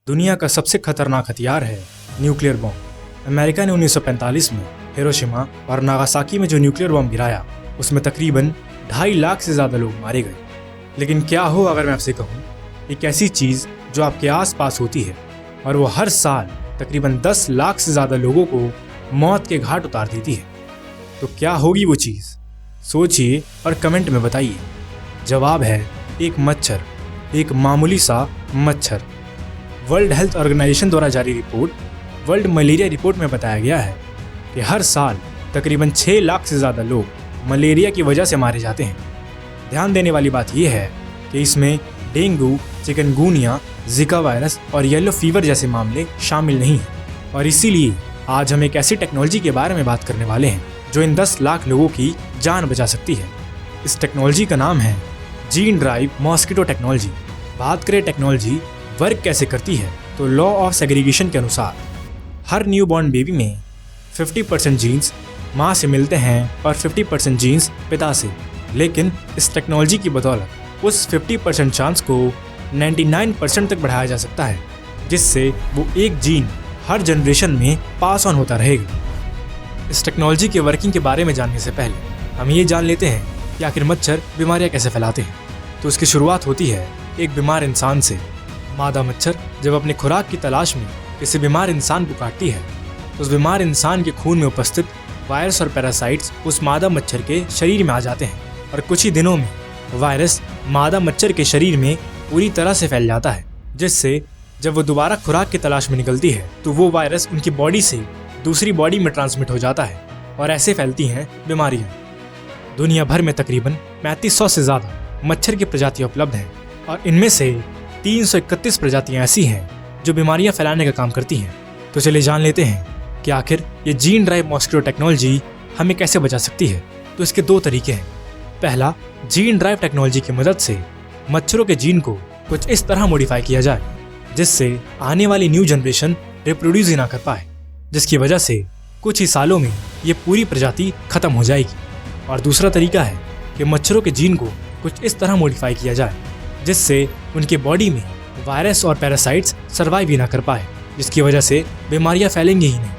दुनिया का सबसे खतरनाक हथियार है न्यूक्लियर बॉम्ब। अमेरिका ने 1945 में हिरोशिमा और नागासाकी में जो न्यूक्लियर बॉम्ब गिराया उसमें तकरीबन 2.5 लाख से ज़्यादा लोग मारे गए। लेकिन क्या हो अगर मैं आपसे कहूँ एक ऐसी चीज़ जो आपके आसपास होती है और वो हर साल तकरीबन 10 लाख से ज़्यादा लोगों को मौत के घाट उतार देती है, तो क्या होगी वो चीज़? सोचिए और कमेंट में बताइए। जवाब है एक मच्छर, एक मामूली सा मच्छर। वर्ल्ड हेल्थ ऑर्गेनाइजेशन द्वारा जारी रिपोर्ट वर्ल्ड मलेरिया रिपोर्ट में बताया गया है कि हर साल तकरीबन 6 लाख से ज़्यादा लोग मलेरिया की वजह से मारे जाते हैं। ध्यान देने वाली बात यह है कि इसमें डेंगू, चिकनगुनिया, जिका वायरस और येलो फीवर जैसे मामले शामिल नहीं हैं। और इसीलिए आज हम एक ऐसी टेक्नोलॉजी के बारे में बात करने वाले हैं जो इन 10 लाख लोगों की जान बचा सकती है। इस टेक्नोलॉजी का नाम है जीन ड्राइव मॉस्किटो टेक्नोलॉजी। बात करें टेक्नोलॉजी वर्क कैसे करती है तो लॉ ऑफ सेग्रीगेशन के अनुसार हर न्यूबॉर्न बेबी में 50% जीन्स माँ से मिलते हैं और 50% जीन्स पिता से। लेकिन इस टेक्नोलॉजी की बदौलत उस 50% चांस को 99% तक बढ़ाया जा सकता है, जिससे वो एक जीन हर जनरेशन में पास ऑन होता रहेगा। इस टेक्नोलॉजी के वर्किंग के बारे में जानने से पहले हम ये जान लेते हैं कि आखिर मच्छर बीमारियाँ कैसे फैलाते हैं। तो इसकी शुरुआत होती है एक बीमार इंसान से। मादा मच्छर जब अपनी खुराक की तलाश में किसी बीमार इंसान को काटती है तो उस बीमार इंसान के खून में उपस्थित वायरस और पैरासाइट्स उस मादा मच्छर के शरीर में आ जाते हैं और कुछ ही दिनों में वायरस मादा मच्छर के शरीर में पूरी तरह से फैल जाता है, जिससे जब वो दोबारा खुराक की तलाश में निकलती है तो वो वायरस उनकी बॉडी से दूसरी बॉडी में ट्रांसमिट हो जाता है और ऐसे फैलती हैं बीमारियाँ। दुनिया भर में तकरीबन 3500 से ज़्यादा मच्छर की प्रजातियाँ उपलब्ध हैं और इनमें से 331 प्रजातियाँ ऐसी हैं जो बीमारियाँ फैलाने का काम करती हैं। तो चलिए जान लेते हैं कि आखिर ये जीन ड्राइव मॉस्किटो टेक्नोलॉजी हमें कैसे बचा सकती है। तो इसके 2 तरीके हैं। पहला, जीन ड्राइव टेक्नोलॉजी की मदद से मच्छरों के जीन को कुछ इस तरह मॉडिफाई किया जाए जिससे आने वाली न्यू जनरेशन रिप्रोड्यूस ही ना कर पाए, जिसकी वजह से कुछ ही सालों में ये पूरी प्रजाति खत्म हो जाएगी। और दूसरा तरीका है कि मच्छरों के जीन को कुछ इस तरह मॉडिफाई किया जाए जिससे उनकी बॉडी में वायरस और पैरासाइट्स सर्वाइव ही ना कर पाए, जिसकी वजह से बीमारियां फैलेंगी ही नहीं।